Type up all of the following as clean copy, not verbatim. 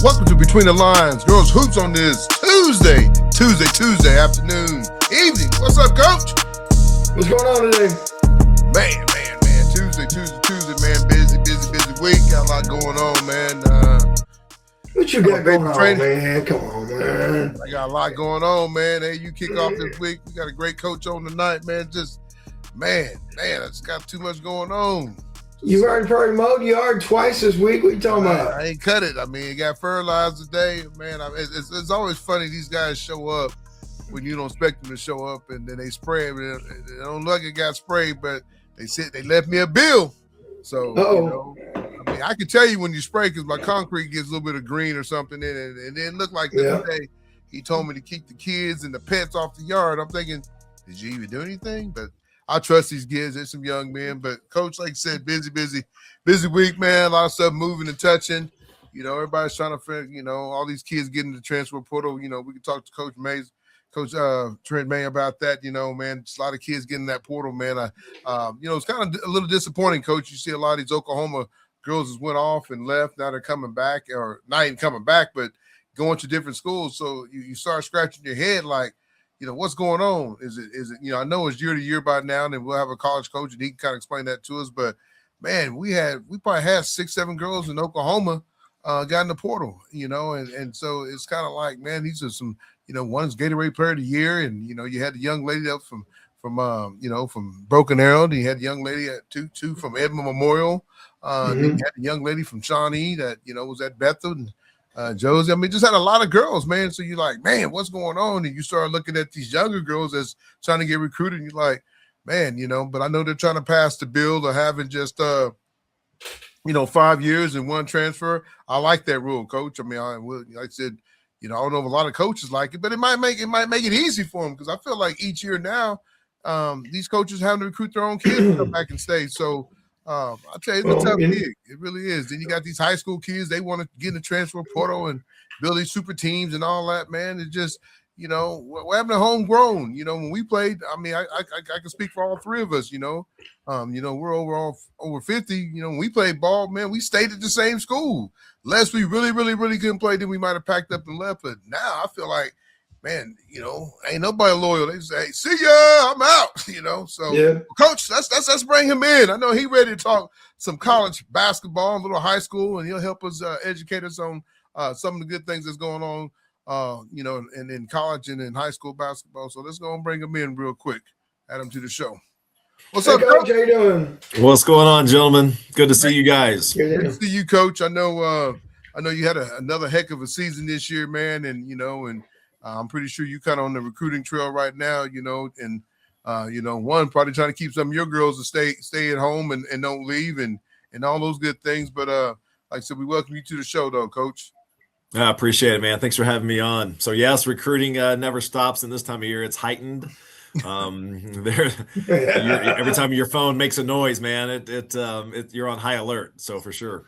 Welcome to Between the Lines, Girls Hoops on this Tuesday afternoon, evening. What's up, Coach? What's going on today? Man. Tuesday, man. Busy week. Got a lot going on, man. What you got going on, man? Come on, man. I got a lot going on, man. Hey, you kick off this week. We got a great coach on tonight, man. Man, I just got too much going on. You've already probably mowed your yard twice this week. What you talking about? I ain't cut it. I mean, it got fertilized today. Man, it's always funny. These guys show up when you don't expect them to show up, and then they spray it. They don't look like it got sprayed, but they left me a bill. So, I mean, I can tell you when you spray because my concrete gets a little bit of green or something in it, and it looked like the other day he told me to keep the kids and the pets off the yard. I'm thinking, did you even do anything? But I trust these kids. They're some young men. But Coach, like I said, busy week, man. A lot of stuff moving and touching. You know, everybody's trying to, all these kids getting the transfer portal. You know, we can talk to Coach Trenton May about that. You know, man, just a lot of kids getting that portal, man. It's kind of a little disappointing, Coach. You see a lot of these Oklahoma girls just went off and left. Now they're coming back, or not even coming back, but going to different schools. So you start scratching your head like, what's going on? Is it, I know it's year to year by now, and we'll have a college coach and he can kind of explain that to us. But man, we probably had 6-7 girls in Oklahoma got in the portal, and so it's kind of like, man, these are some, one's Gatorade Player of the Year, and you had the young lady up from Broken Arrow, and you had the young lady at two from Edmond Memorial, then you had the young lady from Shawnee that was at Bethel, and Josie. I mean, just had a lot of girls, man. So you're like, man, what's going on? And you start looking at these younger girls that's trying to get recruited. And you're like, man, but I know they're trying to pass the bill of having just, 5 years and one transfer. I like that rule, Coach. I mean, like I said, I don't know if a lot of coaches like it, but it might make it easy for them because I feel like each year now, these coaches having to recruit their own kids to come back and stay. So, I'll tell you, it's a tough gig. It really is. Then you got these high school kids, they want to get in the transfer portal and build these super teams and all that, man. It's just, we're having a homegrown. When we played, I mean, I can speak for all three of us, we're over 50. When we played ball, man, we stayed at the same school. Unless we really, really, really couldn't play, then we might have packed up and left. But now I feel like, man, ain't nobody loyal. They say, see ya, I'm out, So, Coach, let's bring him in. I know he ready to talk some college basketball, a little high school, and he'll help us educate us on some of the good things that's going on, and in college and in high school basketball. So let's go and bring him in real quick. Add him to the show. What's up, Coach? How you doing? What's going on, gentlemen? Good to see you guys. Good to see you, Coach. I know you had another heck of a season this year, man, and I'm pretty sure you kind of on the recruiting trail right now, and one probably trying to keep some of your girls to stay at home and don't leave and all those good things. But like I said, we welcome you to the show, though, Coach. I appreciate it, man. Thanks for having me on. So yes, recruiting never stops, and this time of year it's heightened. Every time your phone makes a noise, man, you're on high alert. So for sure.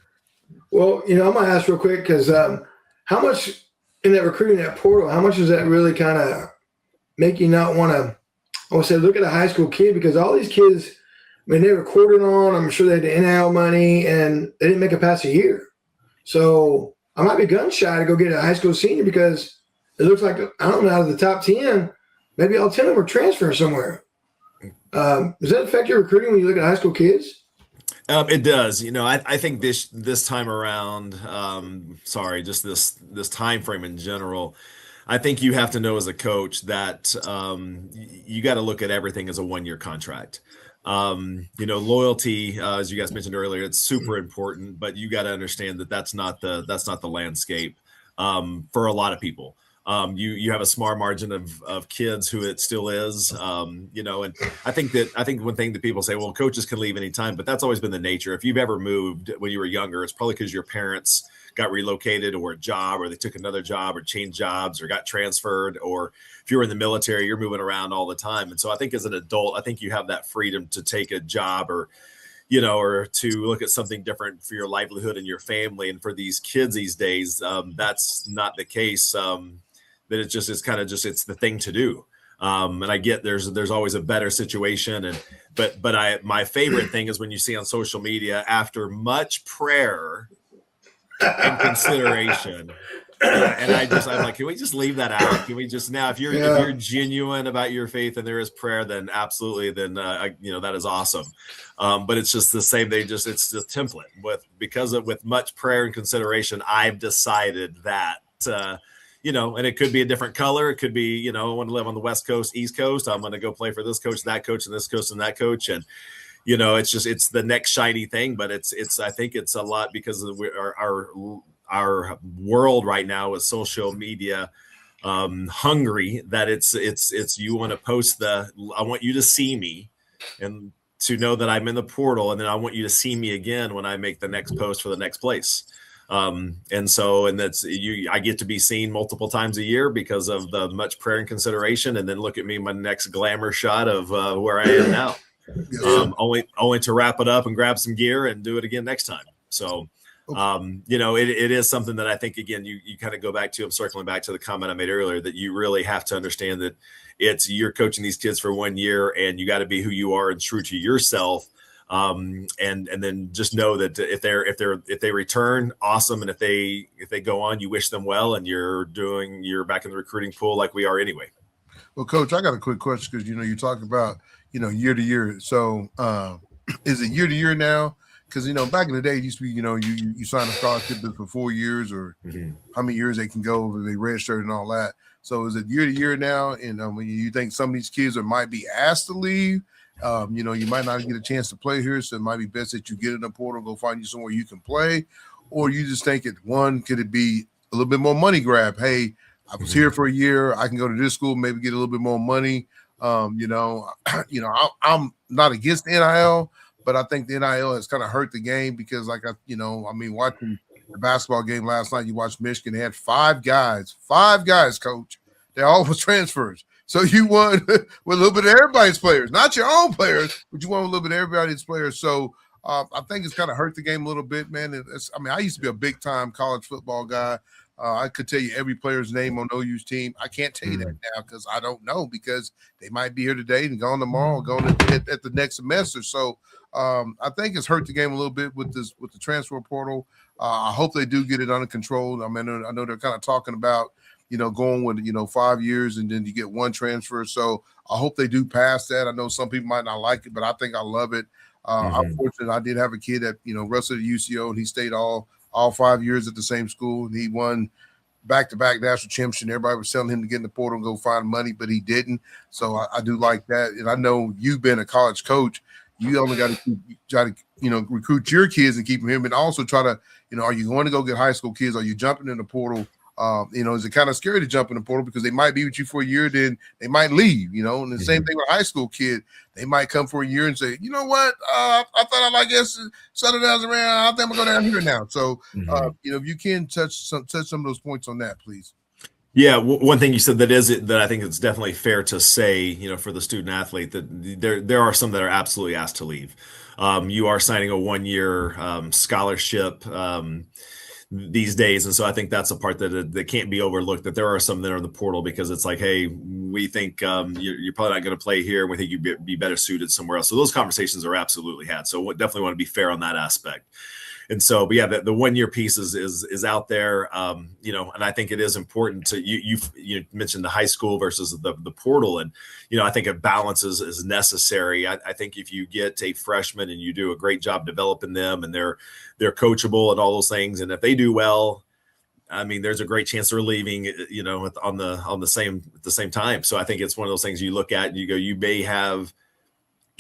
Well, I'm gonna ask real quick because how much in that recruiting, that portal, how much does that really kind of make you not want to, I want to say, look at a high school kid? Because all these kids, I mean, they recorded on, I'm sure they had the NIL money, and they didn't make it past a year. So I might be gun shy to go get a high school senior because it looks like, I don't know, out of the top 10, maybe all 10 of them are transferring somewhere. Does that affect your recruiting when you look at high school kids? It does. I think this time around, just this time frame in general, I think you have to know as a coach that you got to look at everything as a 1-year contract. Loyalty, as you guys mentioned earlier, it's super important, but you got to understand that that's not the landscape for a lot of people. You have a smart margin of kids who it still is, and I think one thing that people say, well, coaches can leave anytime, but that's always been the nature. If you've ever moved when you were younger, it's probably because your parents got relocated or a job, or they took another job or changed jobs or got transferred, or if you're in the military, you're moving around all the time. And so I think as an adult, I think you have that freedom to take a job or to look at something different for your livelihood and your family. And for these kids these days, that's not the case. That it's the thing to do. And I get there's always a better situation. But my favorite thing is when you see on social media, after much prayer and consideration. And I'm like, can we just leave that out? Can we just now, if you're genuine about your faith and there is prayer, then absolutely, then that is awesome. But it's just the same. It's the template with much prayer and consideration. I've decided that and it could be a different color. It could be I want to live on the West Coast, East Coast. I'm going to go play for this coach, that coach, and this coach and that coach, and it's the next shiny thing. But I think it's a lot because of our world right now is social media hungry, that it's you want to post I want you to see me and to know that I'm in the portal, and then I want you to see me again when I make the next post for the next place. I get to be seen multiple times a year because of the much prayer and consideration, and then look at me, my next glamour shot of where I am now. Only to wrap it up and grab some gear and do it again next time. So it is something that I think, again, you kind of go back to, I'm circling back to the comment I made earlier, that you really have to understand that you're coaching these kids for 1 year, and you got to be who you are and true to yourself. And then just know that if they return, awesome. And if they go on, you wish them well, and you're back in the recruiting pool like we are anyway. Well, Coach, I got a quick question, because you talk about year to year. So is it year to year now? Because back in the day, it used to be you sign a scholarship for 4 years, or how many years they can go if they registered and all that. So is it year to year now? And when you think some of these kids might be asked to leave, you might not get a chance to play here, so it might be best that you get in the portal, go find you somewhere you can play, or you just think could it be a little bit more money grab? Hey, I was here for a year, I can go to this school, maybe get a little bit more money. I'm not against NIL, but I think the NIL has kind of hurt the game, because watching the basketball game last night, you watched Michigan, they had five guys, Coach. They all was transfers. So you won with a little bit of everybody's players, not your own players, but you won with a little bit of everybody's players. So I think it's kind of hurt the game a little bit, man. I used to be a big time college football guy. I could tell you every player's name on OU's team. I can't tell you that now because I don't know, because they might be here today and gone tomorrow, going at the next semester. So I think it's hurt the game a little bit with the transfer portal. I hope they do get it under control. I know they're kind of talking about going with 5 years and then you get one transfer. So I hope they do pass that. I know some people might not like it, but I think I love it. I'm fortunate. I did have a kid that wrestled at UCO, and he stayed all 5 years at the same school, and he won back-to-back national championship. Everybody was telling him to get in the portal and go find money, but he didn't. So I do like that. And I know you've been a college coach. You only got to try to recruit your kids and keep them here, but also try to are you going to go get high school kids? Are you jumping in the portal? Is it kind of scary to jump in the portal because they might be with you for a year, then they might leave, and the same thing with a high school kid. They might come for a year and say, you know what, I thought I like Southern Nazarene. I think I'm going to go down here now. So, if you can touch some of those points on that, please. Yeah, one thing you said that I think it's definitely fair to say, for the student athlete, that there are some that are absolutely asked to leave. You are signing a 1-year scholarship these days, and so I think that's a part that can't be overlooked. That there are some that are in the portal because it's like, hey, we think you're probably not going to play here. We think you'd be better suited somewhere else. So those conversations are absolutely had. So definitely want to be fair on that aspect. And so, but yeah, the 1-year piece is out there, and I think it is important to you mentioned the high school versus the portal, and I think a balance is necessary. I think if you get a freshman and you do a great job developing them, and they're coachable and all those things, and if they do well, there's a great chance they're leaving, at the same time. So I think it's one of those things you look at and you go, you may have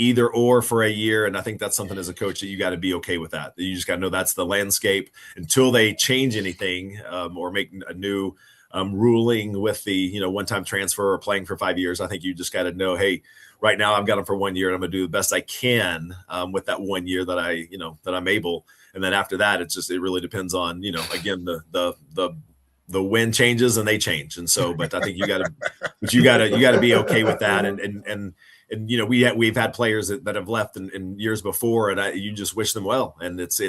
either or for a year. And I think that's something as a coach that you got to be okay with that. You just got to know that's the landscape until they change anything or make a new ruling with the, one-time transfer or playing for 5 years. I think you just got to know, hey, right now I've got them for 1 year and I'm going to do the best I can with that 1 year that that I'm able. And then after that, it really depends on, again, the wind changes and they change. And so, but I think you got to be okay with that. And we've had players that have left in years before, and you just wish them well. And it's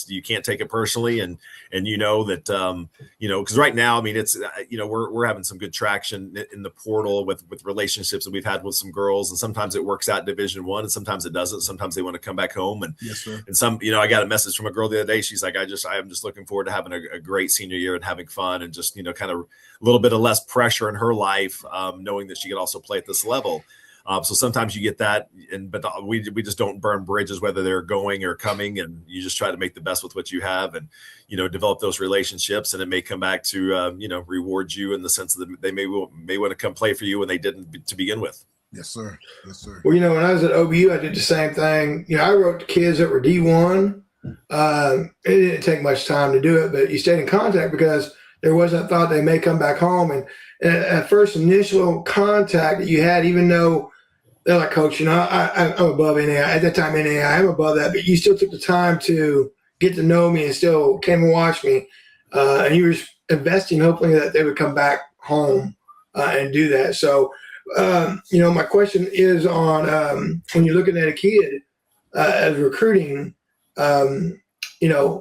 you can't take it personally, and that because right now, I mean, it's we're having some good traction in the portal with relationships that we've had with some girls, and sometimes it works out Division I, and sometimes it doesn't. Sometimes they want to come back home, and yes, sir. And some, I got a message from a girl the other day. She's like, I am just looking forward to having a great senior year and having fun, and just kind of a little bit of less pressure in her life, knowing that she could also play at this level. So sometimes you get that, but we just don't burn bridges, whether they're going or coming, and you just try to make the best with what you have, and develop those relationships, and it may come back to reward you in the sense that they may want to come play for you when they didn't to begin with. Yes, sir. Yes, sir. Well, when I was at OBU, I did the same thing. I wrote to kids that were D1. It didn't take much time to do it, but you stayed in contact because there was that thought they may come back home, and at first initial contact that you had, even though they're like, Coach, I'm above NAI. At that time, NAI, I'm above that. But you still took the time to get to know me and still came and watched me. And you were investing, hoping that they would come back home and do that. So, my question is on when you're looking at a kid as recruiting, are you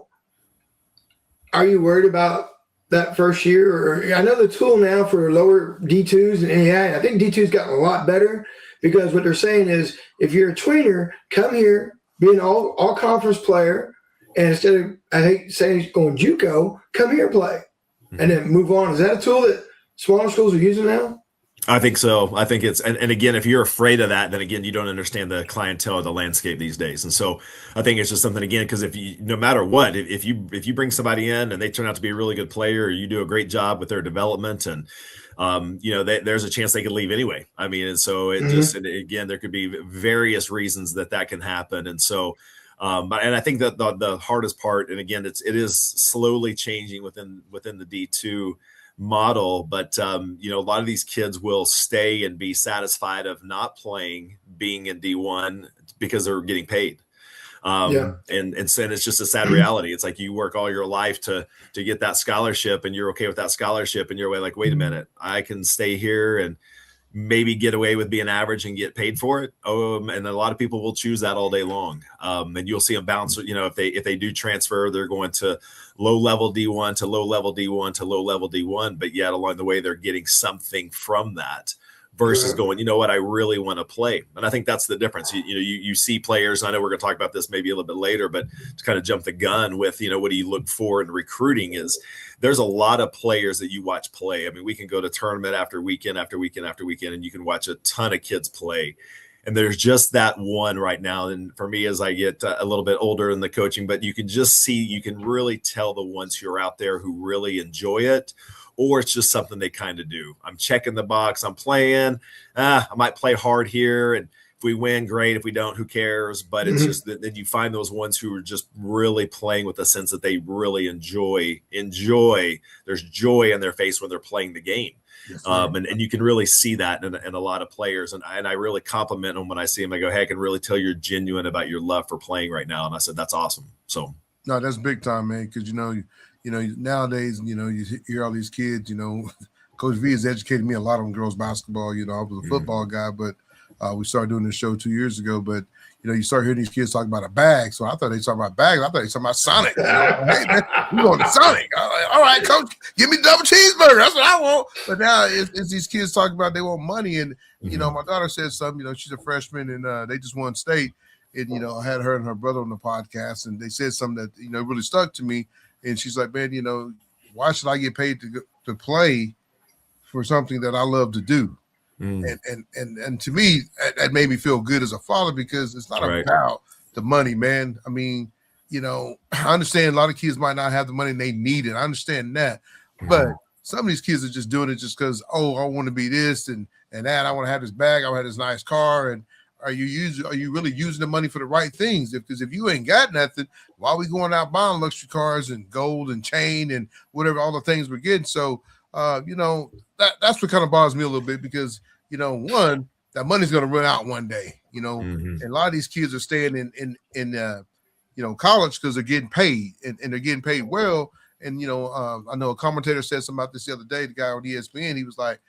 worried about that first year? Or I know the tool now for lower D2s and NAI, I think D2's gotten a lot better. Because what they're saying is, if you're a tweener, come here, be an all conference player, and instead of, I hate saying going JUCO, come here and play, and then move on. Is that a tool that smaller schools are using now? I think so. I think it's, and again, if you're afraid of that, then again, you don't understand the clientele or the landscape these days. And so I think it's just something, again, because no matter what, if you bring somebody in and they turn out to be a really good player, or you do a great job with their development, and there's a chance they could leave anyway. I mean, and so it and again, there could be various reasons that can happen. And so, and I think that the hardest part, and again, it is slowly changing within the D2 model, but a lot of these kids will stay and be satisfied of not playing, being in D1 because they're getting paid. And it's just a sad reality. It's like you work all your life to get that scholarship, and you're okay with that scholarship, and you're like, wait a minute, I can stay here and maybe get away with being average and get paid for it. And a lot of people will choose that all day long. And you'll see them bounce, if they do transfer, they're going to low level D1 to low level D1 to low level D1, but yet along the way, they're getting something from that. Versus going, I really want to play. And I think that's the difference. You see players, I know we're going to talk about this maybe a little bit later, but to kind of jump the gun with, what do you look for in recruiting is there's a lot of players that you watch play. I mean, we can go to tournament after weekend after weekend after weekend, and you can watch a ton of kids play. And there's just that one right now. And for me, as I get a little bit older in the coaching, but you can just see, you can really tell the ones who are out there who really enjoy it, or it's just something they kind of do. I'm checking the box. I'm playing. I might play hard here. And if we win, great. If we don't, who cares? But it's just that you find those ones who are just really playing with a sense that they really enjoy. There's joy in their face when they're playing the game. Yes, and you can really see that in a lot of players. And I really compliment them when I see them. I go, hey, I can really tell you're genuine about your love for playing right now. And I said, that's awesome. So. No, that's big time, man. Because, nowadays, you hear all these kids, Coach V has educated me a lot on girls basketball. I was a football guy, but we started doing this show 2 years ago. But, you start hearing these kids talk about a bag. So I thought they talking about bags. I thought they talking about Sonic. Hey, man, we going to Sonic. All right, Coach, give me double cheeseburger. That's what I want. But now it's these kids talking about they want money. And, my daughter said something, she's a freshman, and they just won state. And, I had her and her brother on the podcast, and they said something that, really stuck to me. And she's like, man, why should I get paid to play for something that I love to do? And to me, that made me feel good as a father, because it's not about the money, man. I mean, I understand a lot of kids might not have the money and they need it. I understand that. But some of these kids are just doing it just because, I want to be this and that. I want to have this bag. I want to have this nice car. And are you really using the money for the right things? Because if you ain't got nothing, why are we going out buying luxury cars and gold and chain and whatever, all the things we're getting? So, that's what kind of bothers me a little bit, because, one, that money's going to run out one day, and a lot of these kids are staying in college because they're getting paid and they're getting paid well. And, I know a commentator said something about this the other day, the guy on ESPN, he was like,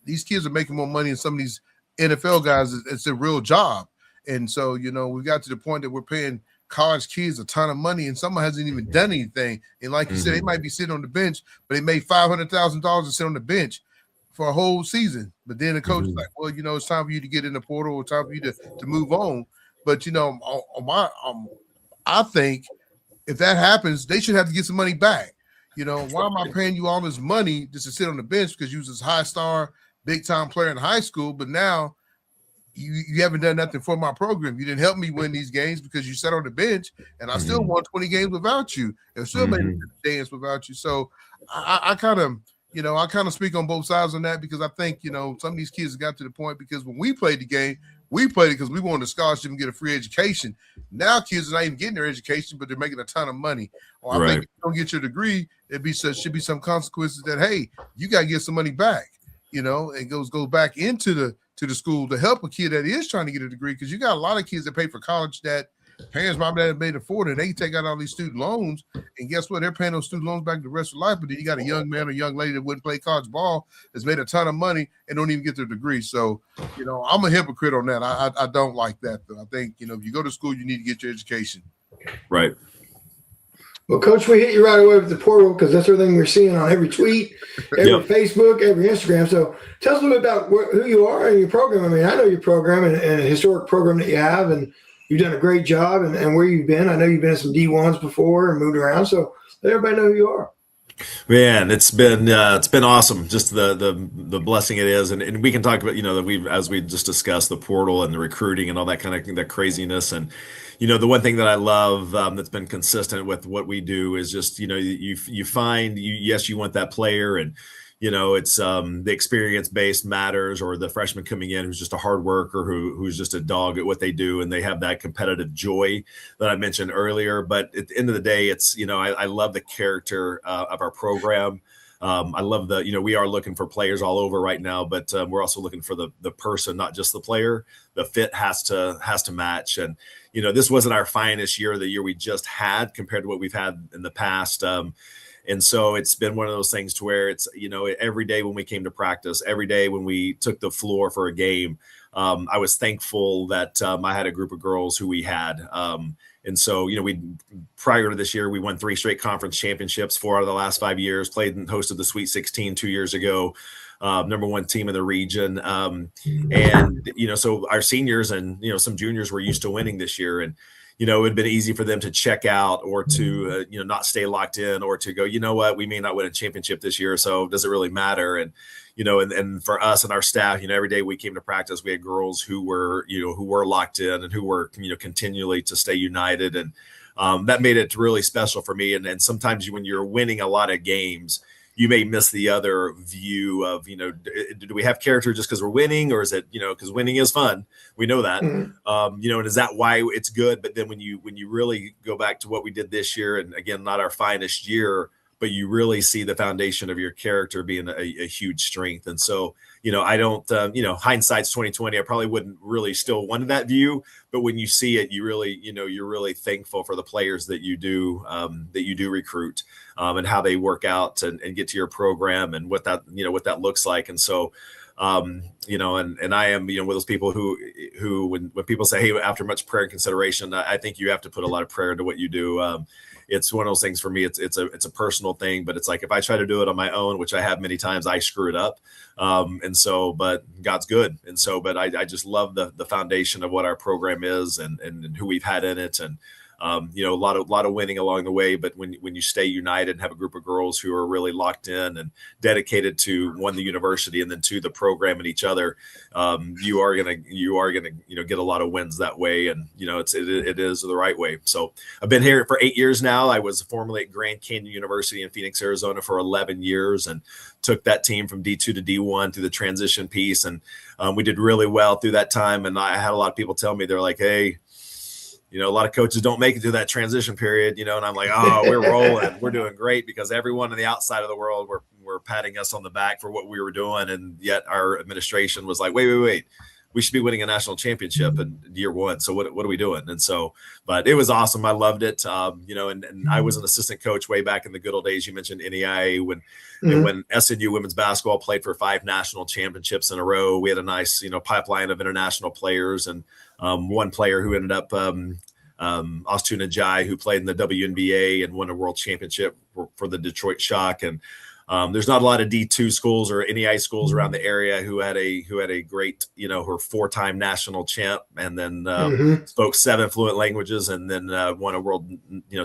these kids are making more money in some of these NFL guys, it's a real job. And so, we got to the point that we're paying college kids a ton of money, and someone hasn't even done anything. And like you said, they might be sitting on the bench, but they made $500,000 to sit on the bench for a whole season. But then the coach is like, well, it's time for you to get in the portal, it's time for you to move on. But I think if that happens, they should have to get some money back. Why am I paying you all this money just to sit on the bench because you was this high star, big time player in high school, but now you haven't done nothing for my program. You didn't help me win these games because you sat on the bench, and I still won 20 games without you, and still made a dance without you. So I kind of speak on both sides on that, because I think some of these kids got to the point, because when we played the game, we played it because we wanted a scholarship and get a free education. Now kids are not even getting their education, but they're making a ton of money. Or I think if you don't get your degree, should be some consequences that, hey, you got to get some money back. It goes back into the school to help a kid that is trying to get a degree, because you got a lot of kids that pay for college that parents, mom, dad made afford it. They take out all these student loans, and guess what? They're paying those student loans back the rest of their life. But then you got a young man or young lady that wouldn't play college ball, that's made a ton of money and don't even get their degree. So, I'm a hypocrite on that. I don't like that, though. I think, if you go to school, you need to get your education. Right. Well, Coach, we hit you right away with the portal, because that's everything we're seeing on every tweet, every Facebook, every Instagram. So tell us a little bit about who you are and your program. I mean, I know your program and a historic program that you have, and you've done a great job and where you've been. I know you've been in some D1s before and moved around. So let everybody know who you are. Man, it's been awesome. Just the blessing it is, and we can talk about that as we just discussed, the portal and the recruiting and all that kind of that craziness. And the one thing that I love that's been consistent with what we do is just you find you want that player, and it's the experience based matters, or the freshman coming in who's just a hard worker, who's just a dog at what they do, and they have that competitive joy that I mentioned earlier. But at the end of the day, it's I love the character of our program. I love we are looking for players all over right now, but we're also looking for the person, not just the player. The fit has to match. And this wasn't our finest year, the year we just had, compared to what we've had in the past. And so it's been one of those things to where it's, every day when we came to practice, every day when we took the floor for a game, I was thankful that I had a group of girls who we had. And so, prior to this year, we won 3 straight conference championships, 4 out of the last 5 years, played and hosted the Sweet 16 2 years ago, number 1 team in the region. And, so our seniors and, some juniors were used to winning this year. And, it would have been easy for them to check out, or to, not stay locked in, or to go, what, we may not win a championship this year, so does it really matter? And, and for us and our staff, every day we came to practice, we had girls who were locked in and who were, continually to stay united. And that made it really special for me. And sometimes when you're winning a lot of games, you may miss the other view of, do we have character just because we're winning, or is it, because winning is fun? We know that, and is that why it's good? But then when you really go back to what we did this year, and again, not our finest year, but you really see the foundation of your character being a huge strength. And so, I don't, hindsight's 2020. I probably wouldn't really still want that view, but when you see it, you really, you're really thankful for the players that you do recruit, and how they work out and get to your program, and what that looks like. And so, and I am, one of those people who when people say, hey, after much prayer and consideration, I think you have to put a lot of prayer into what you do. It's one of those things for me. It's a personal thing, but it's like, if I try to do it on my own, which I have many times, I screw it up. And so, but God's good. And so, but I just love the foundation of what our program is, and who we've had in it. And, a lot of winning along the way, but when you stay united and have a group of girls who are really locked in and dedicated to, 1, the university, and then 2, the program and each other, you are gonna get a lot of wins that way. And it is the right way. So I've been here for 8 years now. I was formerly at Grand Canyon University in Phoenix, Arizona for 11 years, and took that team from D2 to D1 through the transition piece. And we did really well through that time. And I had a lot of people tell me, they're like, hey, a lot of coaches don't make it through that transition period, and I'm like, oh, we're rolling. We're doing great, because everyone on the outside of the world were patting us on the back for what we were doing. And yet our administration was like, wait. we should be winning a national championship in year one. So what are we doing? And so, but it was awesome. I loved it. And I was an assistant coach way back in the good old days. You mentioned NEIA when SNU women's basketball played for 5 national championships in a row. We had a nice, pipeline of international players, and one player who ended up, Ostuna Jai, who played in the WNBA and won a world championship for the Detroit Shock. And there's not a lot of D2 schools or NEI schools around the area who had a great, her 4-time national champ, and then spoke 7 fluent languages, and then won a world,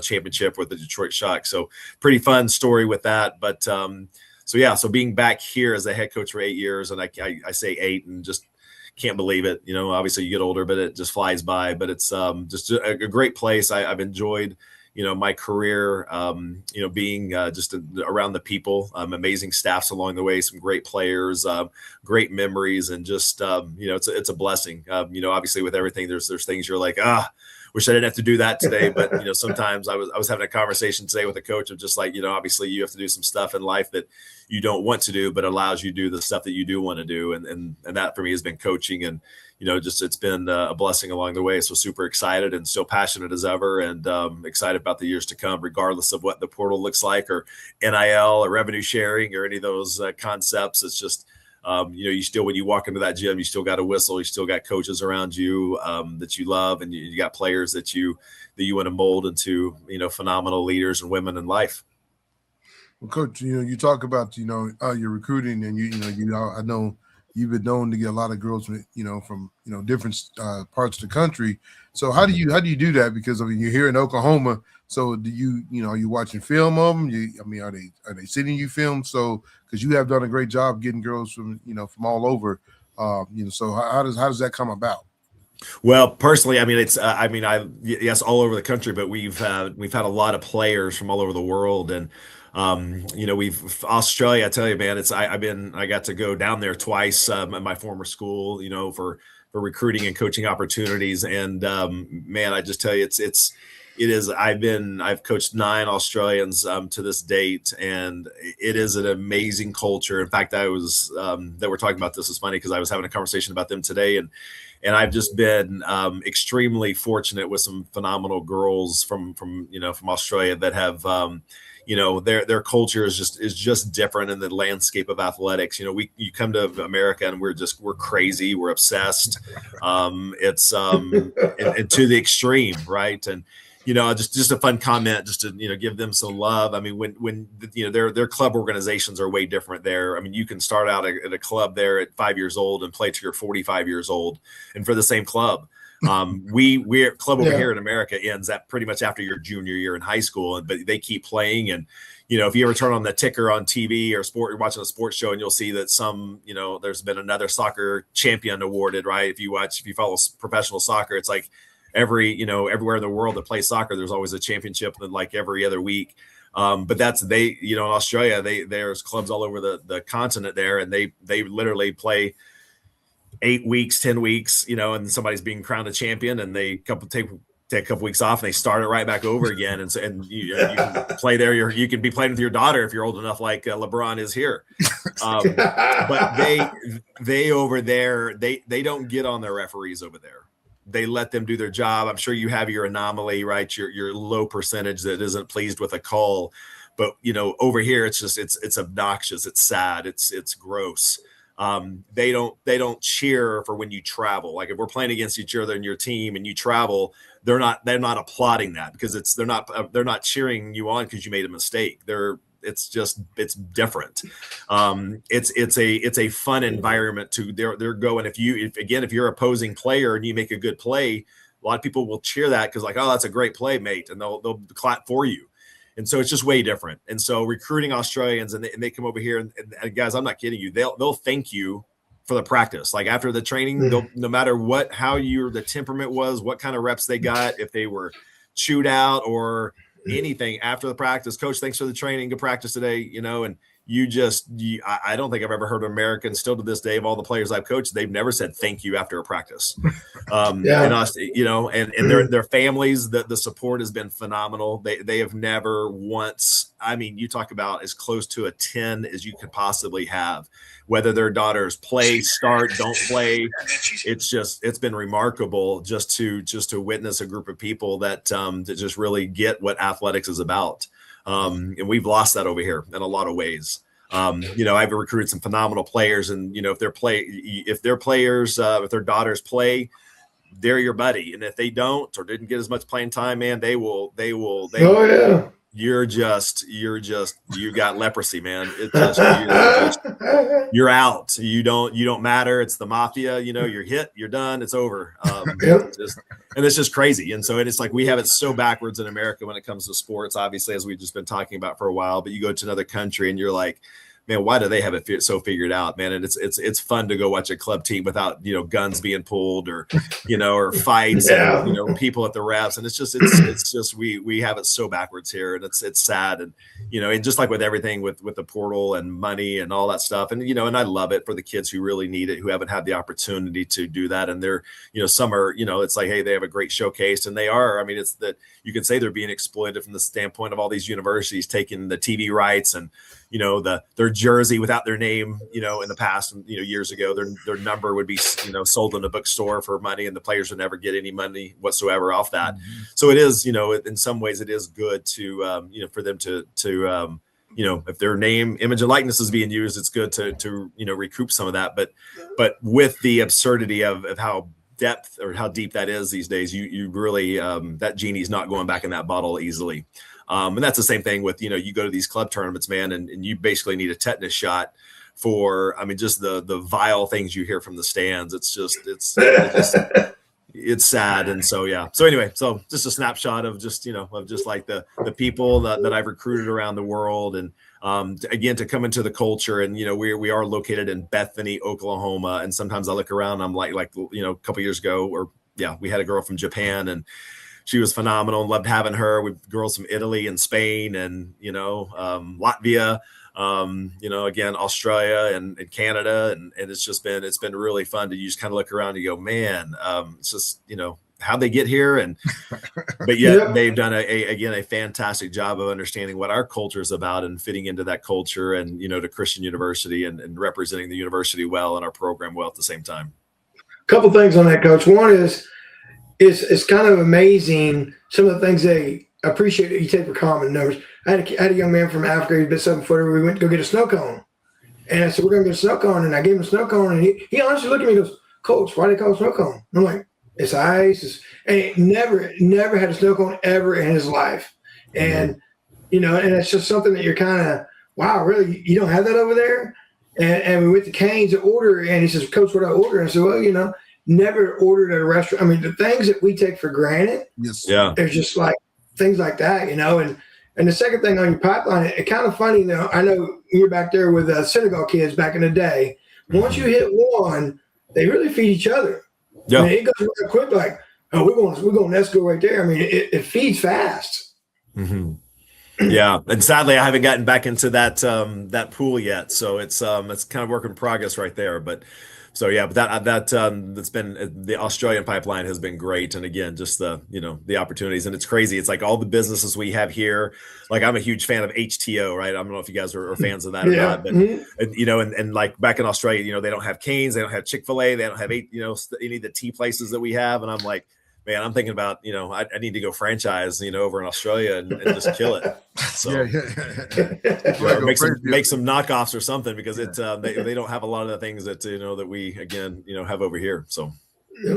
championship with the Detroit Shock. So pretty fun story with that. But so being back here as a head coach for 8 years, and I say 8 and just can't believe it. Obviously you get older, but it just flies by. But it's just a great place. I've enjoyed my career, being just around the people, amazing staffs along the way, some great players, great memories, and just, it's a blessing. Obviously with everything, there's things you're like, wish I didn't have to do that today. But, sometimes I was having a conversation today with a coach of just like, obviously you have to do some stuff in life that you don't want to do, but allows you to do the stuff that you do want to do. And that for me has been coaching, and, it's been a blessing along the way. So super excited and still passionate as ever, and excited about the years to come, regardless of what the portal looks like, or NIL or revenue sharing or any of those concepts. It's just, you still, when you walk into that gym, you still got a whistle, you still got coaches around you that you love, and you got players that you want to mold into, phenomenal leaders and women in life. Well, Coach, you talk about, your recruiting, and I know you've been known to get a lot of girls, from different parts of the country. So how do you do that? Because you're here in Oklahoma. So do are you watching film of them? Are they sending you film? So because you have done a great job getting girls from from all over. So how does that come about? Well, personally, it's yes, all over the country, but we've had a lot of players from all over the world, and we've Australia. I tell you, man, I got to go down there twice at my former school, for recruiting and coaching opportunities, and man, I just tell you, I've coached 9 Australians to this date, and it is an amazing culture. In fact, that we're talking about this is funny because I was having a conversation about them today, and I've just been extremely fortunate with some phenomenal girls from Australia that have their culture is just different in the landscape of athletics. You come to America and we're crazy, we're obsessed. It's and to the extreme, right? And just a fun comment, just to give them some love. When their club organizations are way different there. You can start out at a club there at 5 years old and play till you're 45 years old, and for the same club. We're club over here in America ends at pretty much after your junior year in high school, but they keep playing. And if you ever turn on the ticker on TV or you're watching a sports show, and you'll see that there's been another soccer champion awarded, right? If you follow professional soccer, it's like everywhere in the world that plays soccer, there's always a championship like every other week. But in Australia, there's clubs all over the continent there, and they literally play 8 weeks, 10 weeks, and somebody's being crowned a champion, and they take a couple weeks off, and they start it right back over again. And you can play there. You can be playing with your daughter if you're old enough, like LeBron is here. But they over there, they don't get on their referees over there. They let them do their job. I'm sure you have your anomaly, right? Your low percentage that isn't pleased with a call, but over here, it's obnoxious. It's sad. It's gross. They don't cheer for when you travel. Like if we're playing against each other in your team and you travel, they're not applauding that, because they're not cheering you on because you made a mistake. It's different. It's a fun environment they're going. If you're opposing player and you make a good play, a lot of people will cheer that because like, oh, that's a great play, mate. And they'll clap for you. And so it's just way different. And so recruiting Australians and they come over here and guys, I'm not kidding you. They'll thank you for the practice. Like after the training, no matter how the temperament was, what kind of reps they got, if they were chewed out or anything after the practice, coach, thanks for the training, good practice today, and I don't think I've ever heard Americans still to this day of all the players I've coached, they've never said thank you after a practice. And their families, the support has been phenomenal. They have never once, you talk about as close to a 10 as you could possibly have, whether their daughters play, start, don't play. it's been remarkable just to witness a group of people that just really get what athletics is about. And we've lost that over here in a lot of ways. I've recruited some phenomenal players, and if their daughters play, they're your buddy. And if they don't, or didn't get as much playing time, man, they will. Yeah. You got leprosy, man. You're out. You don't matter. It's the mafia. You're hit. You're done. It's over. It's just crazy. And so it's like we have it so backwards in America when it comes to sports, obviously, as we've just been talking about for a while. But you go to another country and you're like, man, why do they have it so figured out, man? And it's fun to go watch a club team without, guns being pulled or fights, and, people at the refs. And it's just, we have it so backwards here, and it's sad. And, and just like with everything with the portal and money and all that stuff. And, and I love it for the kids who really need it, who haven't had the opportunity to do that. And they're, some are, it's like, hey, they have a great showcase, and they are. I mean, it's that you can say they're being exploited from the standpoint of all these universities taking the TV rights and, their jersey without their name, in the past, years ago, their number would be, sold in a bookstore for money, and the players would never get any money whatsoever off that. Mm-hmm. So it is, in some ways it is good to, for them to if their name, image, and likeness is being used, it's good to recoup some of that. But with the absurdity of how deep that is these days, you really, that genie's not going back in that bottle easily. And that's the same thing with, you go to these club tournaments, man, and you basically need a tetanus shot for, just the vile things you hear from the stands. It's sad. And so, yeah. So anyway, so just a snapshot of just like the people that I've recruited around the world. And again, to come into the culture, and, we are located in Bethany, Oklahoma. And sometimes I look around, I'm like, a couple years ago, we had a girl from Japan, and she was phenomenal and loved having her. With girls from Italy and Spain and, Latvia, again, Australia and Canada. And it's been really fun to just kind of look around and go, man, it's just, how'd they get here? But yet they've done a fantastic job of understanding what our culture is about and fitting into that culture and, to Christian University and representing the university well and our program well at the same time. A couple things on that, Coach. One is, it's kind of amazing some of the things they appreciate that you take for common numbers. I had a young man from Africa, he's a bit 7-footer. We went to go get a snow cone. And I said, we're going to get a snow cone. And I gave him a snow cone. And he honestly looked at me and goes, Coach, why do they call it a snow cone? I'm like, it's ice. And he never had a snow cone ever in his life. And, and it's just something that you're kind of, wow, really? You don't have that over there? And we went to Cane's to order. And he says, Coach, what do I order? And I said, well, never ordered at a restaurant. The things that we take for granted, there's just like things like that, And the second thing on your pipeline, it's kind of funny, I know you're back there with synagogue kids back in the day. Once you hit one, they really feed each other. Yeah, it goes real quick. Like, oh, we're going to Nesco right there. It feeds fast. Mm-hmm. Yeah, and sadly, I haven't gotten back into that pool yet, so it's kind of work in progress right there, but. So yeah, but that's been the Australian pipeline has been great, and again, just the opportunities, and it's crazy. It's like all the businesses we have here. Like I'm a huge fan of HTO, right? I don't know if you guys are fans of that or not, but and like back in Australia, they don't have Cane's, they don't have Chick-fil-A, they don't have any of the tea places that we have, and I'm like, man, I'm thinking about, I need to go franchise, over in Australia and just kill it. So make some knockoffs or something, because they don't have a lot of the things that, that we, again, have over here. So,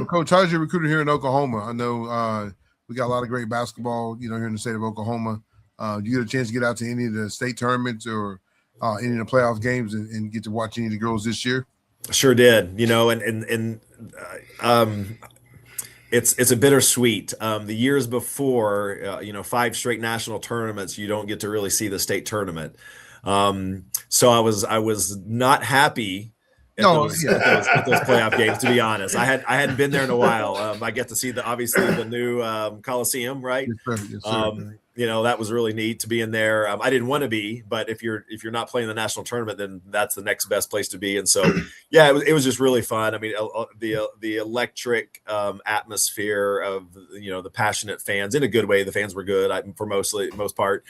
Coach, how's your recruiting here in Oklahoma? I know we got a lot of great basketball, here in the state of Oklahoma. Do you get a chance to get out to any of the state tournaments or any of the playoff games and get to watch any of the girls this year? Sure did, It's a bittersweet. The years before, 5 straight national tournaments, you don't get to really see the state tournament. So I was not happy at those playoff games, to be honest. I hadn't been there in a while. I get to see the new Coliseum, right? Yes, sir. That was really neat to be in there. I didn't want to be, but if you're not playing the national tournament, then that's the next best place to be. And so, yeah, it was just really fun. The electric atmosphere of the passionate fans, in a good way. The fans were good for most part.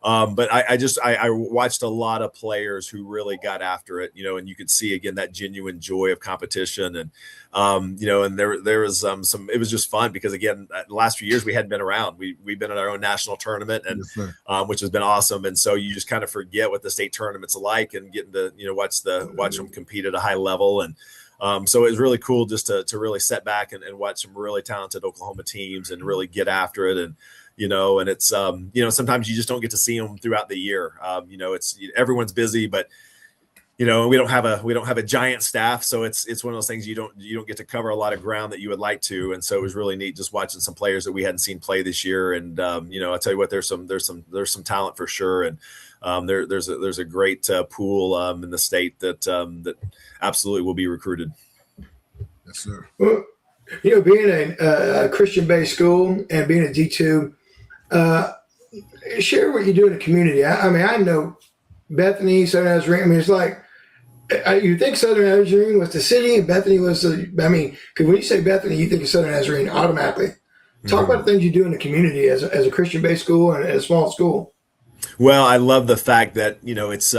But I watched a lot of players who really got after it, and you could see again that genuine joy of competition, and and there was some. It was just fun because again, the last few years we hadn't been around. We've been in our own national tournament, and which has been awesome. And so you just kind of forget what the state tournament's like, and getting to watch them compete at a high level. And so it was really cool just to really sit back and watch some really talented Oklahoma teams and really get after it. And and it's sometimes you just don't get to see them throughout the year. It's everyone's busy, but we don't have a giant staff, so it's one of those things you don't get to cover a lot of ground that you would like to. And so it was really neat just watching some players that we hadn't seen play this year. And I tell you what, there's some talent for sure. And there's a great pool in the state that absolutely will be recruited. Yes, sir. Well, being a Christian-based school and being a D2, share what you do in the community. I know Bethany, Southern Nazarene. I mean, it's like you think Southern Nazarene was the city and Bethany was because when you say Bethany, you think of Southern Nazarene automatically. Talk about the things you do in the community as a Christian-based school and a small school. Well, I love the fact that it's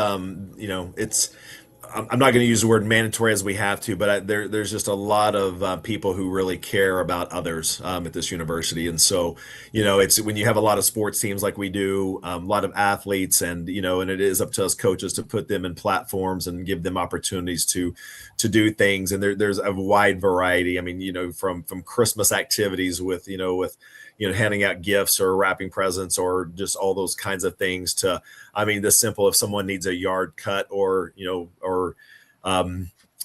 I'm not going to use the word mandatory as we have to, but there's just a lot of people who really care about others at this university. And so, it's when you have a lot of sports teams like we do, a lot of athletes, and it is up to us coaches to put them in platforms and give them opportunities to do things. And there's a wide variety. I mean, from Christmas activities with handing out gifts or wrapping presents or just all those kinds of things to, the simple, if someone needs a yard cut or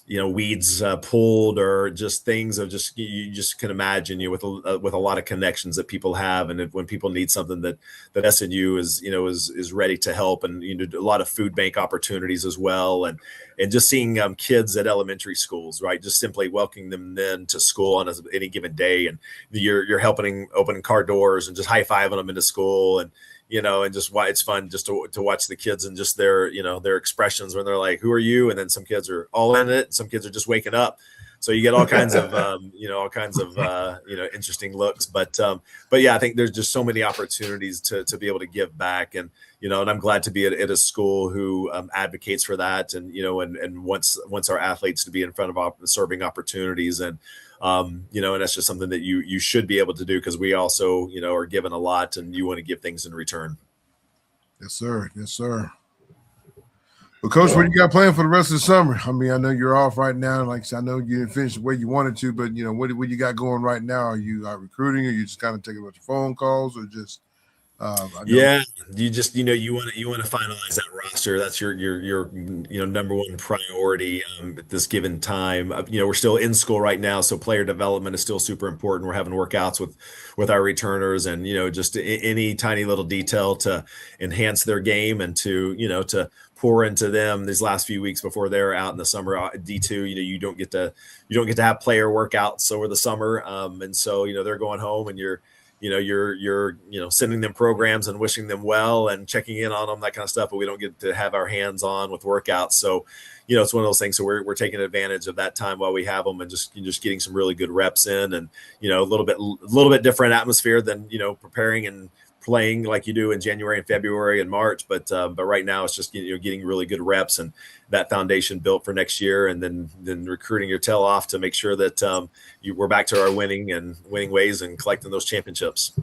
weeds pulled or just things of you just can imagine with a lot of connections that people have. And when people need something that SNU is ready to help, and a lot of food bank opportunities as well. And just seeing kids at elementary schools, right? Just simply welcoming them then to school on any given day. And you're helping open car doors and just high-fiving them into school. And and just why it's fun just to watch the kids and just their expressions when they're like, "Who are you?" And then some kids are all in it. Some kids are just waking up. So you get all kinds of, interesting looks. But yeah, I think there's just so many opportunities to be able to give back. And, and I'm glad to be at a school who advocates for that. And, and wants our athletes to be in front of serving opportunities. And, and that's just something that you should be able to do, because we also, are given a lot and you want to give things in return. Yes, sir. Yes, sir. Well, Coach, what do you got planned for the rest of the summer? I mean, I know you're off right now. Like I said, I know you didn't finish the way you wanted to, but, what you got going right now? Are you recruiting, or you just kind of taking a bunch of phone calls, or just you just you want to finalize that roster. That's your number one priority at this given time. We're still in school right now, so player development is still super important. We're having workouts with our returners, and just any tiny little detail to enhance their game and to pour into them these last few weeks before they're out in the summer. D2, you don't get to have player workouts over the summer, and so they're going home, and you're sending them programs and wishing them well and checking in on them, that kind of stuff, but we don't get to have our hands on with workouts. So, it's one of those things. So we're taking advantage of that time while we have them, and just getting some really good reps in, and, a little bit different atmosphere than, preparing and playing like you do in January and February and March. But right now it's just, getting really good reps and that foundation built for next year, and then recruiting your tail off to make sure that we're back to our winning ways and collecting those championships.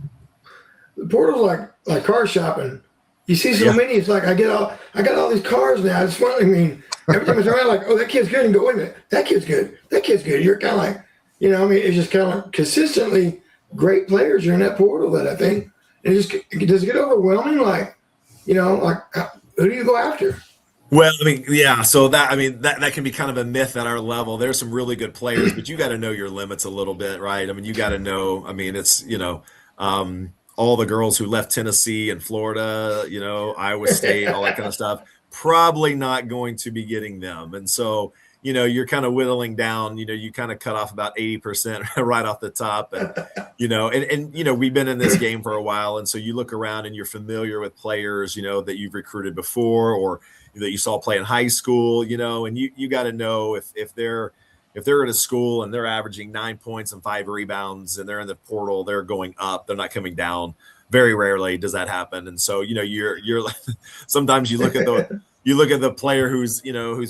The portal's like car shopping. You see so many, it's like I got all these cars now. Every time it's around, like, oh, that kid's good, and go, wait a minute, that kid's good. You're kind of like, it's just kind of consistently great players are in that portal that I think. And does it get overwhelming? Who do you go after? Well, so that can be kind of a myth at our level. There's some really good players, but you got to know your limits a little bit, right? You got to know, it's, all the girls who left Tennessee and Florida, Iowa State, all that kind of stuff, probably not going to be getting them. And so, you're kind of whittling down, you kind of cut off about 80% right off the top. And, we've been in this game for a while. And so you look around and you're familiar with players, that you've recruited before, or that you saw play in high school, and you got to know if they're at a school and they're averaging 9 points and 5 rebounds and they're in the portal, they're going up, they're not coming down. very rarely does that happen. And so, you're sometimes you look at the player who's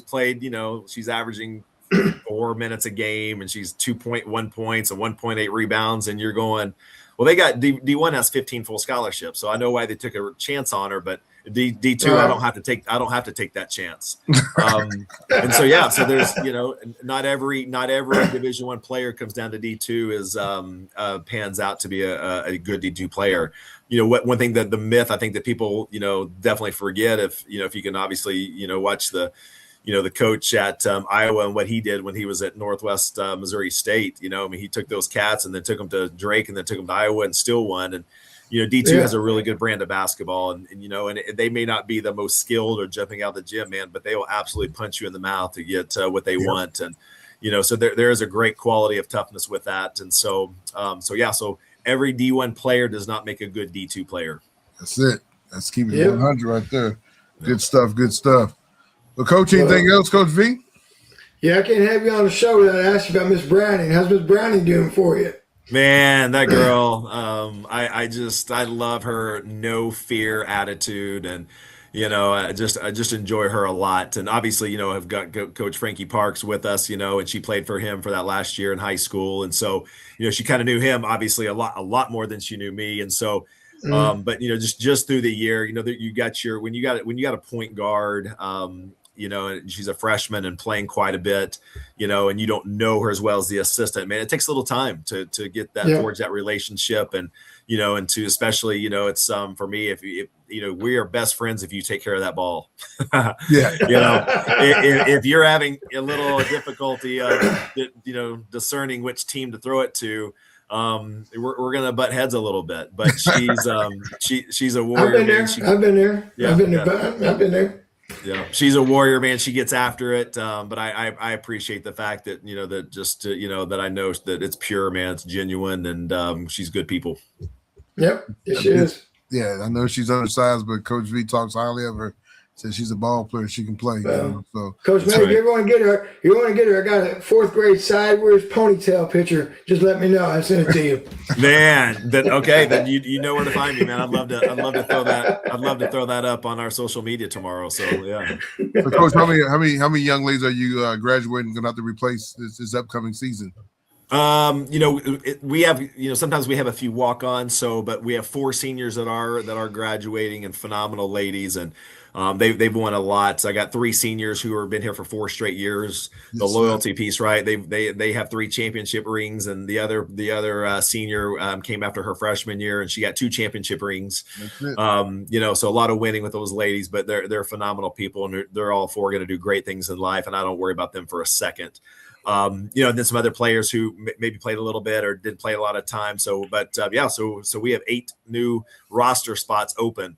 played, she's averaging 4 minutes a game and she's 2.1 points and 1.8 rebounds. And you're going, well, they got D1 has 15 full scholarships. So I know why they took a chance on her, but D2, I don't have to take that chance. And so, so there's, not every Division I player comes down to D2 is pans out to be a good D2 player. One thing that the myth I think that people, definitely forget if you can obviously, watch the coach at Iowa and what he did when he was at Northwest Missouri State, he took those cats and then took them to Drake and then took them to Iowa and still won. And, D2 has a really good brand of basketball and they may not be the most skilled or jumping out of the gym, man, but they will absolutely punch you in the mouth to get what they want. And, so there is a great quality of toughness with that. And so every D1 player does not make a good D2 player. That's it. That's keeping it 100 right there. Good stuff. Well, Coach, anything else, Coach V? Yeah, I can't have you on the show without asking about Miss Browning. How's Miss Browning doing for you? Man, that girl, I love her no fear attitude. And, I just enjoy her a lot. And obviously, I've got Coach Frankie Parks with us, and she played for him for that last year in high school. And so, she kind of knew him obviously a lot more than she knew me. And so, but just through the year, you got when you got a point guard, and she's a freshman and playing quite a bit, and you don't know her as well as the assistant, man, it takes a little time to get that forge that relationship. And, and to especially, it's for me, if we are best friends if you take care of that ball. If you're having a little difficulty, discerning which team to throw it to, we're gonna butt heads a little bit, but she's a warrior. I've been there. Yeah, I've been there. Yeah, she's a warrior, man. She gets after it. But I appreciate the fact that that I know that it's pure, man. It's genuine, and she's good people. Yep, she is. Yeah, I know she's undersized, but Coach V talks highly of her. Says she's a ball player. She can play. So, Coach May, if you ever want to get her, I got a 4th grade sideways ponytail picture. Just let me know. I sent it to you. Man, then you know where to find me, man. I'd love to throw that up on our social media tomorrow. So yeah. So, Coach, how many young ladies are you graduating going to have to replace this upcoming season? We have, sometimes we have a few walk-ons. But we have 4 seniors that are graduating and phenomenal ladies, and they've won a lot. So I got 3 seniors who have been here for 4 straight years. The loyalty piece, right? They have 3 championship rings, and the other senior came after her freshman year, and she got 2 championship rings. So a lot of winning with those ladies, but they're phenomenal people, and they're all 4 going to do great things in life, and I don't worry about them for a second. And then some other players who maybe played a little bit or didn't play a lot of time. So we have 8 new roster spots open,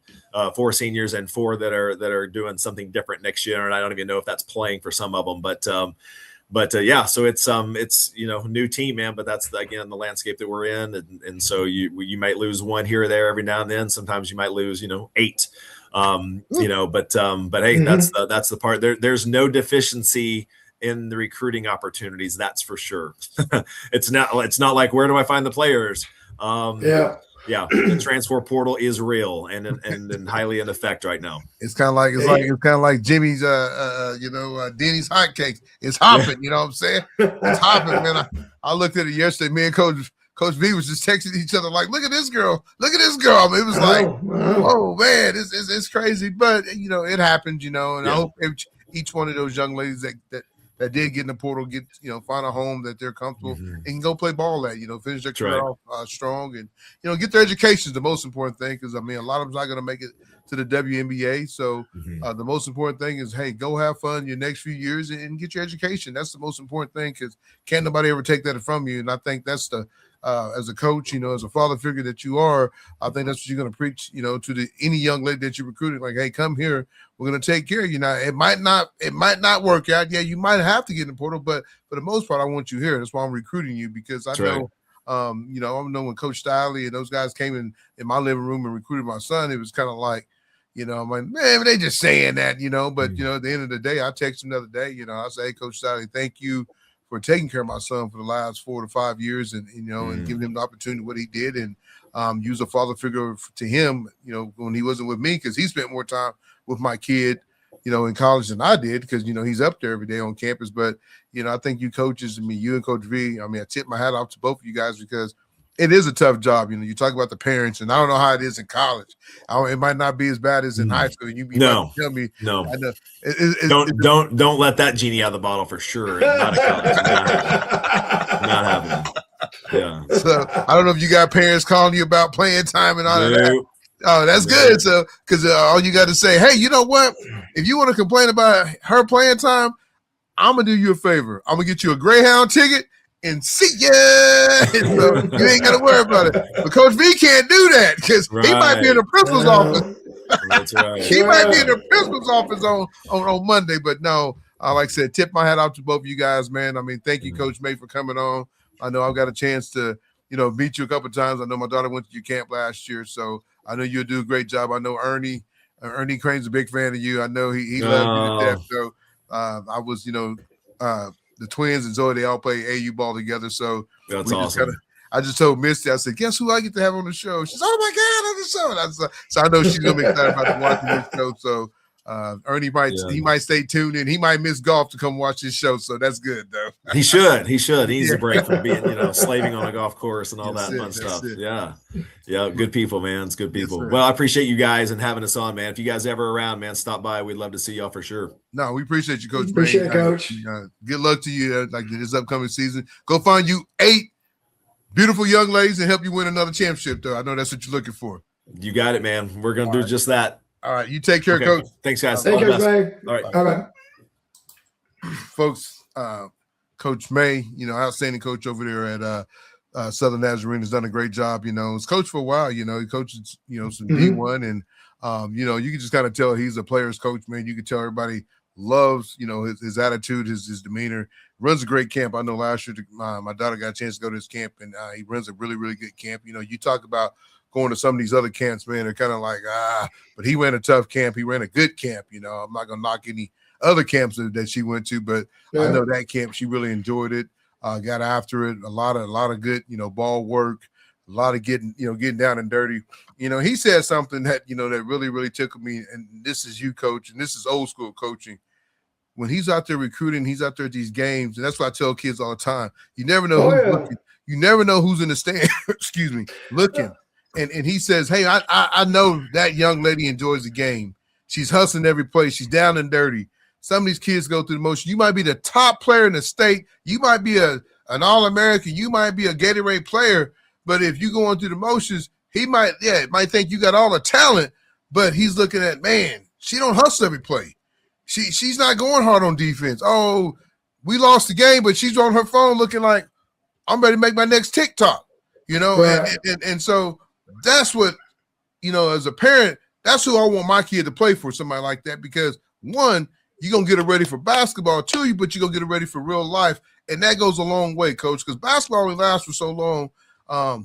4 seniors and 4 that are doing something different next year. And I don't even know if that's playing for some of them, so it's new team, man, but that's again the landscape that we're in. And so you might lose 1 here or there every now and then. Sometimes you might lose, 8, but hey, that's the part there's no deficiency in the recruiting opportunities, that's for sure. It's not like, where do I find the players? The transfer portal is real and highly in effect right now. It's kind of like Jimmy's Denny's hotcakes. It's hopping, you know what I'm saying? It's hopping, man. I looked at it yesterday. Me and Coach V was just texting each other like, look at this girl. I mean, it was like, oh man, it's crazy, but it happens, and I hope each one of those young ladies that did get in the portal, find a home that they're comfortable and can go play ball at, finish their career off strong and, get their education is the most important thing. Cause a lot of them's not going to make it to the WNBA. So the most important thing is, hey, go have fun your next few years and get your education. That's the most important thing. Cause can't nobody ever take that from you. And I think that's as a coach, as a father figure that you are, I think that's what you're going to preach, to any young lady that you're recruiting. Like, hey, come here. We're going to take care of you. Now, it might not work out. Yeah, you might have to get in the portal, but for the most part, I want you here. That's why I'm recruiting you, because I know, I know when Coach Stiley and those guys came in my living room and recruited my son, it was kind of like, I'm like, man, they just saying that, but, at the end of the day, I texted him the other day, I say, hey, Coach Stiley, thank you for taking care of my son for the last 4 to 5 years, and and giving him the opportunity what he did, and use a father figure to him, when he wasn't with me, because he spent more time with my kid, in college than I did, because he's up there every day on campus. But I think you coaches, you and Coach V, I tip my hat off to both of you guys, because it is a tough job. You talk about the parents, and I don't know how it is in college. It might not be as bad as in high school. You no, tell me, no. I know. Don't let that genie out of the bottle for sure. Not at college. Not happening. Yeah. So I don't know if you got parents calling you about playing time and all of that. Oh, that's good. So, because all you got to say, hey, you know what? If you want to complain about her playing time, I'm gonna do you a favor. I'm gonna get you a Greyhound ticket and see ya. So you ain't got to worry about it. But Coach V can't do that, because he might be in the principal's office. That's right. He might be in the principal's office on Monday. But no, like I said, tip my hat out to both of you guys, man. Thank you, Coach May, for coming on. I know I've got a chance to, meet you a couple of times. I know my daughter went to your camp last year, so I know you'll do a great job. I know Ernie Crane's a big fan of you. I know he loves you to death. So I was, the twins and Zoe, they all play AU ball together. So that's awesome. I just told Misty, I said, guess who I get to have on the show? She's, oh my God, on the show. So I know she's gonna be excited about watching this show. So Ernie might stay tuned in. He might miss golf to come watch this show. So that's good though. He should. He needs a break from being, slaving on a golf course and all that fun stuff. Yeah. Yeah. Good people, man. It's good people. Well, I appreciate you guys and having us on, man. If you guys ever around, man, stop by. We'd love to see y'all for sure. No, we appreciate you, Coach. Appreciate it, Coach. Good luck to you like this upcoming season. Go find you 8 beautiful young ladies and help you win another championship, though. I know that's what you're looking for. You got it, man. We're going to do just that. All right. You take care, Coach. Thanks, guys. Thank you, Coach. All right. All right. Folks, Coach May, outstanding coach over there at Southern Nazarene, has done a great job. He's coached for a while. He coaches, some D1, and you can just kind of tell he's a player's coach, man. You can tell everybody loves, his attitude, his demeanor. Runs a great camp. I know last year my daughter got a chance to go to his camp, and he runs a really, really good camp. You talk about going to some of these other camps, man, they're kind of like, but he ran a tough camp. He ran a good camp. I'm not going to knock any other camps that she went to, but I know that camp, she really enjoyed it, got after it, a lot of good, ball work, a lot of getting down and dirty. He said something that, that really, really tickled me, and this is you, Coach, and this is old school coaching. When he's out there recruiting, he's out there at these games, and that's what I tell kids all the time. You never know who's looking. You never know who's in the stand, excuse me, looking. And he says, hey, I know that young lady enjoys the game. She's hustling every play. She's down and dirty. Some of these kids go through the motion. You might be the top player in the state. You might be an All-American. You might be a Gatorade player. But if you're going through the motions, he might think you got all the talent, but he's looking at, man, she don't hustle every play. She's not going hard on defense. Oh, we lost the game, but she's on her phone looking like, I'm ready to make my next TikTok, Right. And so that's what, as a parent, that's who I want my kid to play for, somebody like that, because one, you're going to get her ready for basketball, too, but you're going to get her ready for real life. And that goes a long way, Coach, because basketball only lasts for so long.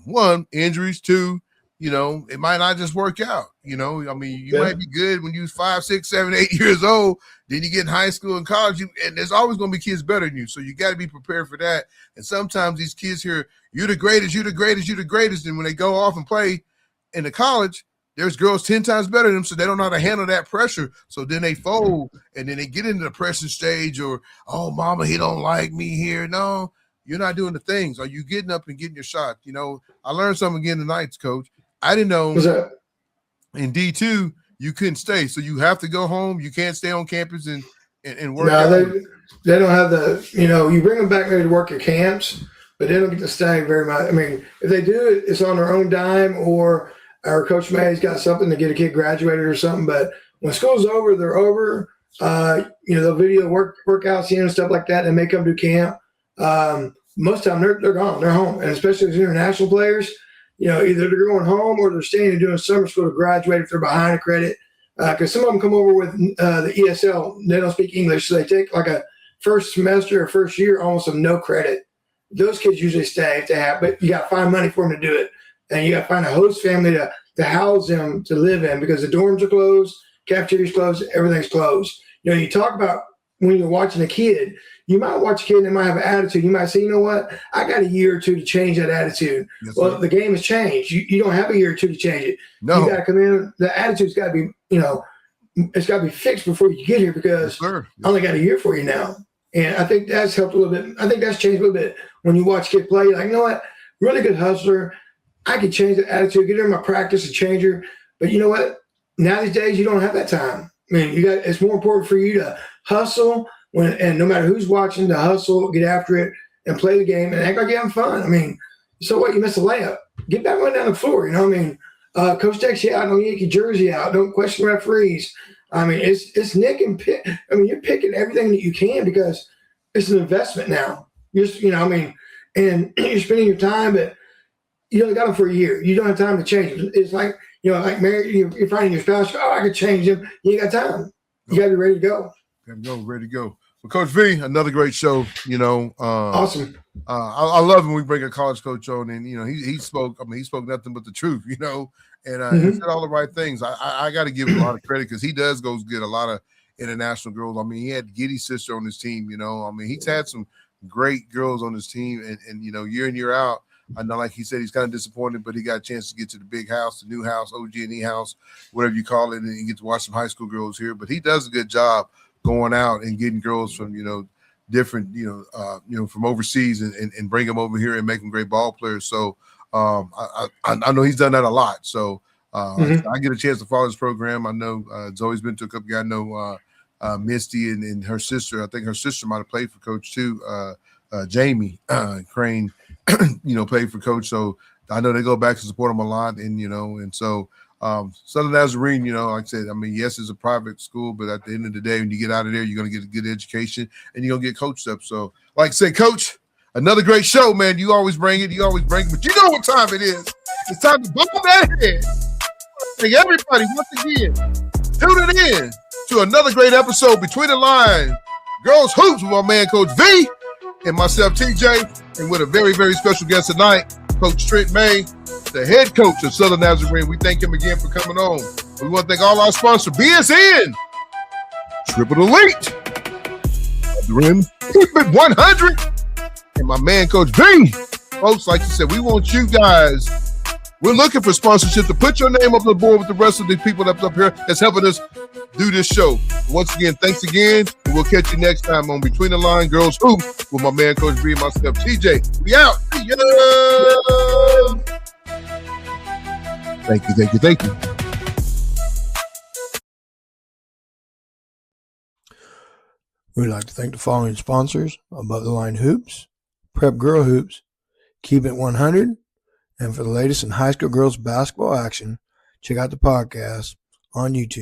One, injuries, two, it might not just work out. You might be good when you're 5, 6, 7, 8 years old. Then you get in high school and college, and there's always going to be kids better than you. So you got to be prepared for that. And sometimes these kids hear, you're the greatest, you're the greatest, you're the greatest. And when they go off and play in the college, there's girls 10 times better than them, so they don't know how to handle that pressure. So then they fold, and then they get into the depression stage, or, oh, mama, he don't like me here. No, you're not doing the things. Are you getting up and getting your shot? I learned something again tonight, Coach. I didn't know in D2 you couldn't stay, so you have to go home. You can't stay on campus and work. No, they don't have the, you bring them back maybe to work at camps, but they don't get to stay very much. I mean, if they do, it's on their own dime, or our Coach May's got something to get a kid graduated or something. But when school's over, they're over. They'll video workouts, and stuff like that, and they come to camp. Most of the time they're gone, they're home, and especially as international players. Either they're going home or they're staying and doing summer school to graduate if they're behind a credit. Because some of them come over with the ESL. They don't speak English, so they take like a first semester or first year almost of no credit. Those kids usually stay if they have, but you got to find money for them to do it. And you got to find a host family to house them to live in, because the dorms are closed, cafeteria's closed, everything's closed. You talk about when you're watching a kid. You might watch a kid and they might have an attitude. You might say, you know what? I got a year or two to change that attitude. Yes, well, sir. the game has changed. You don't have a year or two to change it. No. You got to come in. The attitude's got to be, it's got to be fixed before you get here because Yes, I only got a year for you now. And I think that's helped a little bit. I think that's changed a little bit. When you watch kid play, you're like, you know what? Really good hustler. I can change the attitude, get her in my practice and change her. But you know what? Now these days, you don't have that time. I mean, it's more important for you to hustle and no matter who's watching, to hustle, get after it, and play the game and act like you're having fun. I mean, so what? You miss a layup. Get back on down the floor. You know what I mean? Coach takes you out. Don't yank your jersey out. Don't question referees. I mean, it's nick and pick. I mean, you're picking everything that you can because it's an investment now. And you're spending your time, but you only got them for a year. You don't have time to change it. It's like, like married, you're finding your spouse. Oh, I could change him. You ain't got time. You got to be ready to go. Ready to go. Well, Coach V, another great show. Awesome. I love when we bring a college coach on, and he spoke. I mean, he spoke nothing but the truth. He said all the right things. I got to give him a lot of credit because he does go get a lot of international girls. I mean, he had Giddy's sister on his team. I mean, he's had some great girls on his team, and year in year out. I know, like he said, he's kind of disappointed, but he got a chance to get to the big house, the new house, OG&E house, whatever you call it, and you get to watch some high school girls here. But he does a good job going out and getting girls from different from overseas and bring them over here and make them great ball players. So I know he's done that a lot. So I get a chance to follow his program. I know Zoe's been to a couple guys. I know Misty and her sister. I think her sister might have played for Coach too. Jamie Crane, played for Coach. So I know they go back to support him a lot. And so Southern Nazarene, like I said, I mean, yes, it's a private school, but at the end of the day, when you get out of there, you're going to get a good education and you're going to get coached up. So like I said, Coach, another great show, man. You always bring it. But you know what time it is. It's time to bump that head. Hey, everybody, once again, tune it in to another great episode Between the Lines, Girls Hoops with my man, Coach V, and myself, TJ, and with a very, very special guest tonight, Coach Trenton May, the head coach of Southern Nazarene. We thank him again for coming on. We want to thank all our sponsors, BSN, Triple Elite, Nazarene, Keep It 100, and my man, Coach V. Folks, like you said, we want you guys. We're looking for sponsorship to put your name up on the board with the rest of the people that's up here that's helping us do this show. Once again, thanks again, and we'll catch you next time on Between the Line Girls Hoop with my man, Coach V, and myself, TJ. We out. See ya. Thank you. We'd like to thank the following sponsors: Above the Line Hoops, Prep Girl Hoops, Keep It 100, and for the latest in high school girls basketball action, check out the podcast on YouTube.